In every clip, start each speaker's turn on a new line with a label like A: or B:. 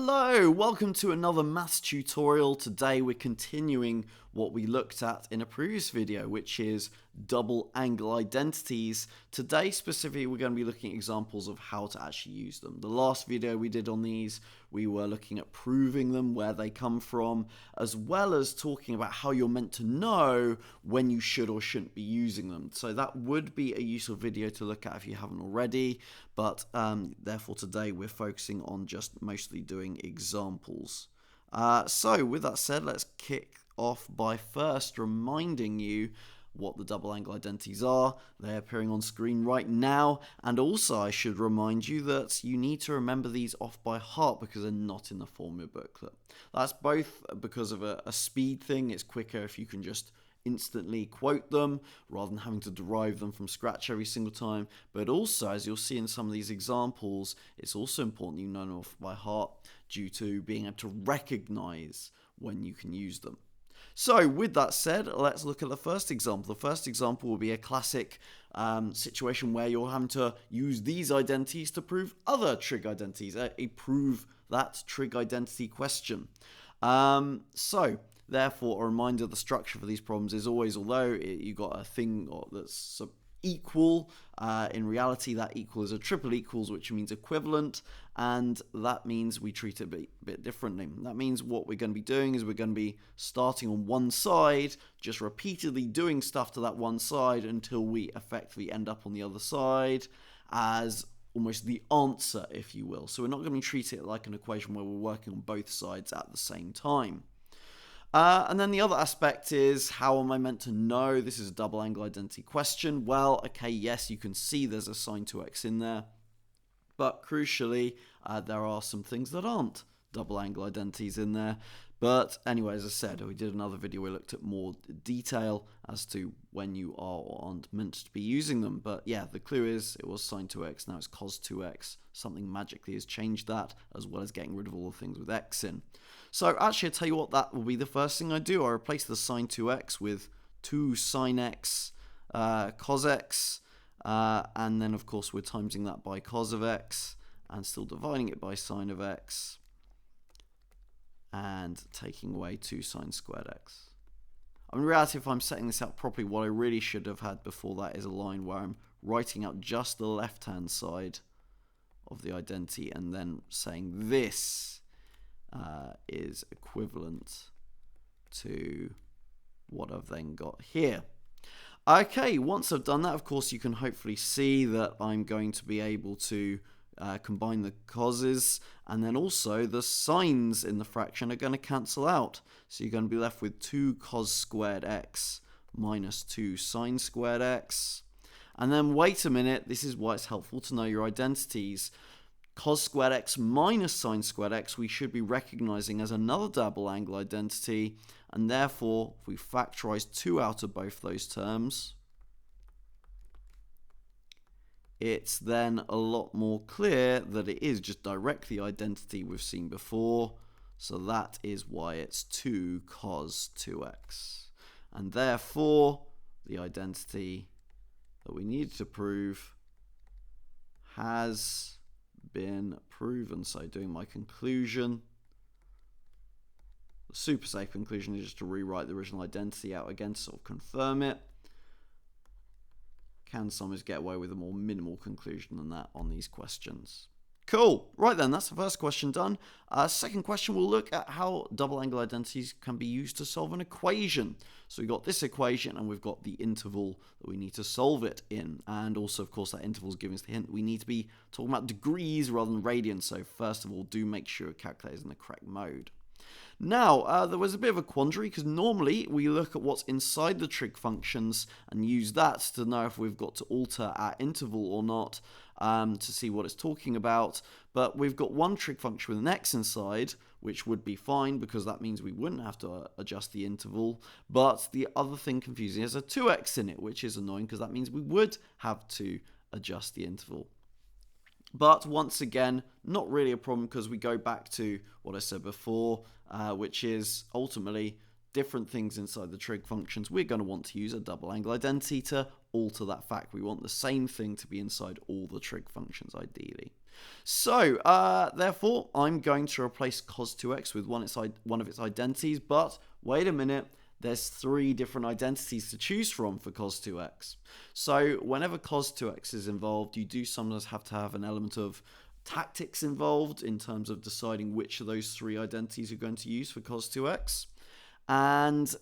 A: Hello, welcome to another maths tutorial. Today we're continuing what we looked at in a previous video, which is double angle identities. Today specifically we're going to be looking at examples of how to actually use them. The last video we did on these, we were looking at proving them, where they come from, as well as talking about how you're meant to know when you should or shouldn't be using them. So that would be a useful video to look at if you haven't already, but therefore today we're focusing on just mostly doing examples. So with that said, let's kick off by first reminding you what the double angle identities are. They're appearing on screen right now, and also I should remind you that you need to remember these off by heart because they're not in the formula booklet. That's both because of a speed thing. It's quicker if you can just instantly quote them rather than having to derive them from scratch every single time, but also, as you'll see in some of these examples, it's also important you know them off by heart due to being able to recognize when you can use them. So with that said, let's look at the first example. The first example will be a classic situation where you're having to use these identities to prove other trig identities, a prove that trig identity question. Therefore, a reminder, the structure for these problems is always, although you got a thing that's equal, in reality that equal is a triple equals, which means equivalent, and that means we treat it a bit differently. That means what we're going to be doing is we're going to be starting on one side, just repeatedly doing stuff to that one side until we effectively end up on the other side as almost the answer, if you will. So we're not going to treat it like an equation where we're working on both sides at the same time. And then the other aspect is, how am I meant to know this is a double angle identity question? Well, okay, yes, you can see there's a sine 2x in there, but crucially, there are some things that aren't double angle identities in there. But anyway, as I said, we did another video where we looked at more detail as to when you are or aren't meant to be using them. But yeah, the clue is it was sine 2x, now it's cos 2x. Something magically has changed that, as well as getting rid of all the things with x in. So actually, I'll tell you what, that will be the first thing I do. I replace the sine 2x with 2 sine x cos x, and then of course we're timesing that by cos of x, and still dividing it by sine of x, and taking away 2 sine squared x. In reality, if I'm setting this out properly, what I really should have had before that is a line where I'm writing out just the left-hand side of the identity and then saying this is equivalent to what I've then got here. Okay, once I've done that, of course, you can hopefully see that I'm going to be able to combine the causes, and then also the sines in the fraction are going to cancel out. So you're going to be left with 2 cos squared x minus 2 sine squared x. And then wait a minute, this is why it's helpful to know your identities. Cos squared x minus sine squared x we should be recognizing as another double angle identity, and therefore if we factorize 2 out of both those terms, it's then a lot more clear that it is just directly the identity we've seen before. So that is why it's 2 cos 2x. And therefore, the identity that we needed to prove has been proven. So doing my conclusion, the super safe conclusion is just to rewrite the original identity out again to sort of confirm it. Can sometimes get away with a more minimal conclusion than that on these questions. Cool. Right then, that's the first question done. Second question, we'll look at how double angle identities can be used to solve an equation. So we've got this equation and we've got the interval that we need to solve it in. And also, of course, that interval is giving us the hint we need to be talking about degrees rather than radians. So first of all, do make sure your calculator is in the correct mode. Now, there was a bit of a quandary because normally we look at what's inside the trig functions and use that to know if we've got to alter our interval or not, to see what it's talking about. But we've got one trig function with an x inside, which would be fine because that means we wouldn't have to adjust the interval. But the other thing confusing is a 2x in it, which is annoying because that means we would have to adjust the interval. But once again, not really a problem because we go back to what I said before, which is ultimately different things inside the trig functions, we're going to want to use a double angle identity to alter that fact. We want the same thing to be inside all the trig functions ideally. So therefore I'm going to replace cos2x with one of its identities, but wait a minute, there's 3 different identities to choose from for cos2x. So whenever cos2x is involved, you do sometimes have to have an element of tactics involved in terms of deciding which of those 3 identities you're going to use for cos2x. And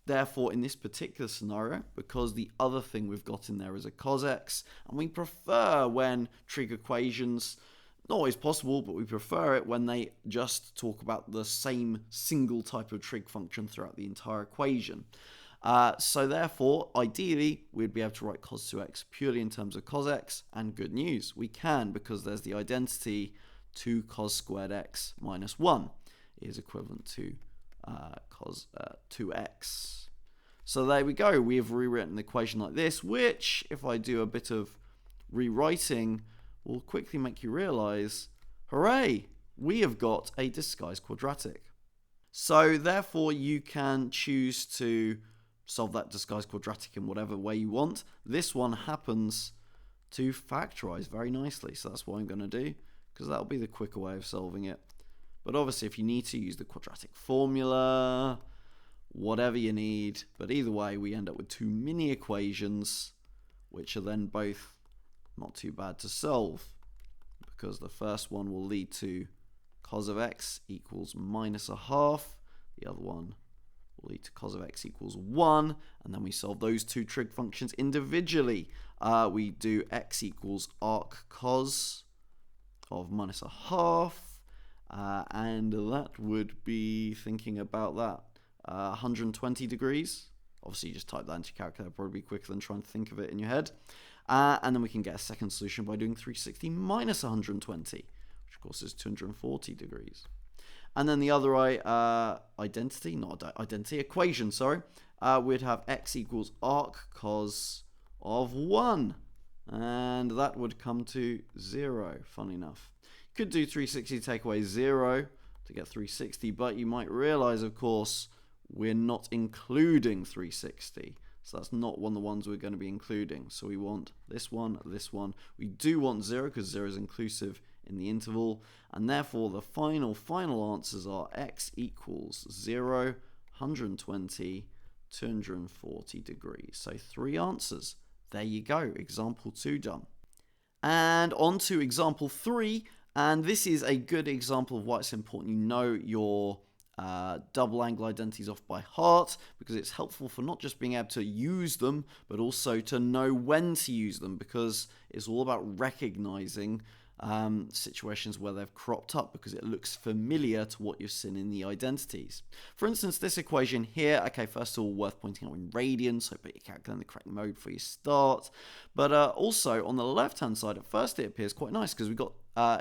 A: therefore, in this particular scenario, because the other thing we've got in there is a cos-x, and we prefer when trig equations, not always possible, but we prefer it when they just talk about the same single type of trig function throughout the entire equation. So therefore, ideally, we'd be able to write cos2x purely in terms of cos-x, and good news, we can, because there's the identity 2 cos squared x minus 1 is equivalent to cos 2x. So there we go. We have rewritten the equation like this, which, if I do a bit of rewriting, will quickly make you realize, hooray, we have got a disguised quadratic. So therefore, you can choose to solve that disguised quadratic in whatever way you want. This one happens to factorize very nicely, so that's what I'm going to do, because that'll be the quicker way of solving it. But obviously, if you need to use the quadratic formula, whatever you need. But either way, we end up with 2 mini equations, which are then both not too bad to solve, because the first one will lead to cos of x equals minus a half. The other one will lead to cos of x equals 1. And then we solve those 2 trig functions individually. We do x equals arc cos of minus a half. And that would be, thinking about that, 120 degrees. Obviously, you just type that into your calculator, probably quicker than trying to think of it in your head. And then we can get a second solution by doing 360 minus 120, which of course is 240 degrees. And then the other equation, we'd have x equals arc cos of 1. And that would come to 0, funny enough. Could do 360 take away 0 to get 360, but you might realize, of course, we're not including 360. So that's not one of the ones we're going to be including. So we want this one, this one. We do want 0 because 0 is inclusive in the interval. And therefore, the final answers are x equals 0, 120, 240 degrees. So 3 answers. There you go. Example 2 done. And on to example 3. And this is a good example of why it's important you know your double angle identities off by heart, because it's helpful for not just being able to use them, but also to know when to use them, because it's all about recognizing situations where they've cropped up, because it looks familiar to what you've seen in the identities. For instance, this equation here, okay, first of all, worth pointing out in radians, so put your calculator in the correct mode before you start. But also on the left-hand side, at first it appears quite nice because we've got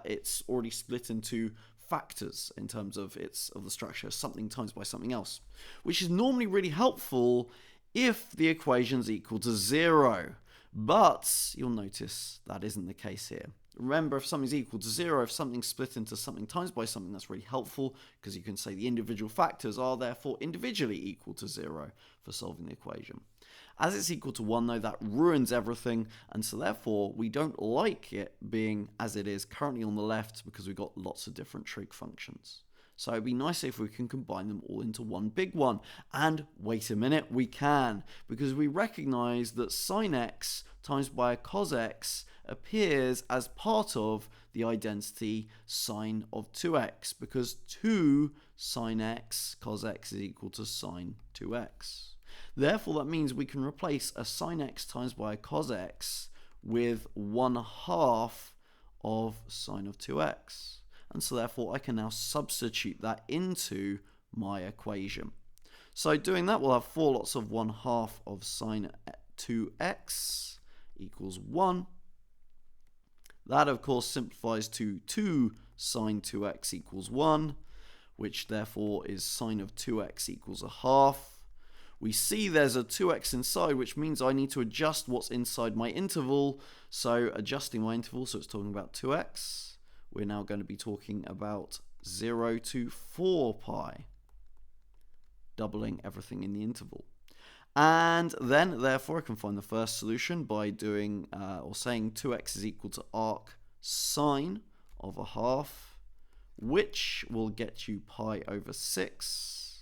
A: it's already split into factors in terms of the structure, something times by something else, which is normally really helpful if the equation's equal to 0. But you'll notice that isn't the case here. Remember, if something's equal to 0, if something's split into something times by something, that's really helpful, because you can say the individual factors are therefore individually equal to 0 for solving the equation. As it's equal to 1, though, that ruins everything, and so therefore we don't like it being as it is currently on the left, because we've got lots of different trig functions. So it'd be nice if we can combine them all into one big one. And wait a minute, we can, because we recognize that sine x times by a cos x appears as part of the identity sine of 2x, because 2 sine x cos x is equal to sine 2x. Therefore, that means we can replace a sine x times by a cos x with 1/2 of sine of 2x. And so therefore, I can now substitute that into my equation. So doing that, we'll have 4 lots of 1/2 of sine 2x equals 1. That, of course, simplifies to 2 sine 2x equals 1, which therefore is sine of 2x equals 1/2. We see there's a 2x inside, which means I need to adjust what's inside my interval. So adjusting my interval, so it's talking about 2x. We're now going to be talking about 0 to 4 pi. doubling everything in the interval. And then, therefore, I can find the first solution by doing, or saying 2x is equal to arc sine of a half, which will get you pi over 6.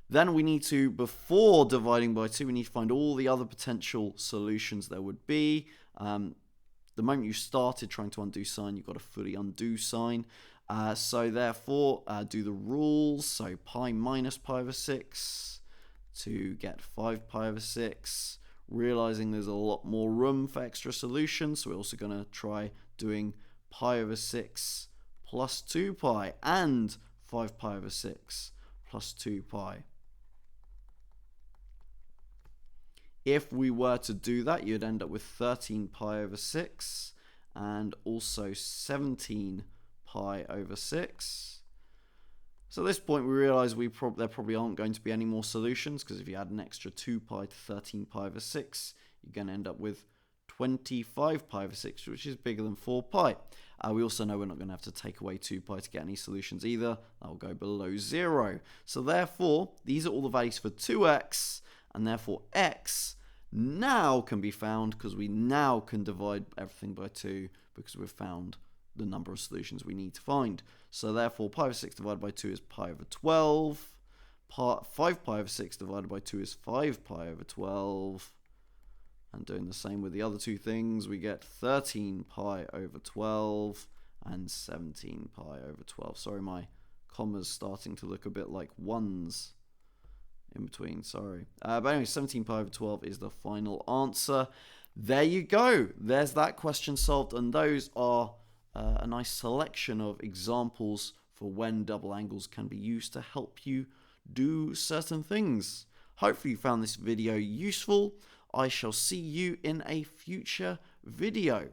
A: Then we need to, before dividing by 2, we need to find all the other potential solutions there would be. The moment you started trying to undo sine, you've got to fully undo sine. So therefore, do the rules. So pi minus pi over 6 to get 5 pi over 6. Realizing there's a lot more room for extra solutions, so we're also going to try doing pi over 6 plus 2 pi and 5 pi over 6 plus 2 pi. If we were to do that, you'd end up with 13 pi over 6 and also 17 pi over 6. So at this point, we realize there probably aren't going to be any more solutions, because if you add an extra 2 pi to 13 pi over 6, you're going to end up with 25 pi over 6, which is bigger than 4 pi. We also know we're not going to have to take away 2 pi to get any solutions either. That will go below 0. So therefore, these are all the values for 2x, and therefore x now can be found, because we now can divide everything by 2, because we've found the number of solutions we need to find. So therefore, pi over 6 divided by 2 is pi over 12. 5 pi over 6 divided by 2 is 5 pi over 12. And doing the same with the other two things, we get 13 pi over 12 and 17 pi over 12. Sorry, my comma's starting to look a bit like ones in between, sorry. But anyway, 17 pi over 12 is the final answer. There you go. There's that question solved, and those are a nice selection of examples for when double angles can be used to help you do certain things. Hopefully you found this video useful. I shall see you in a future video.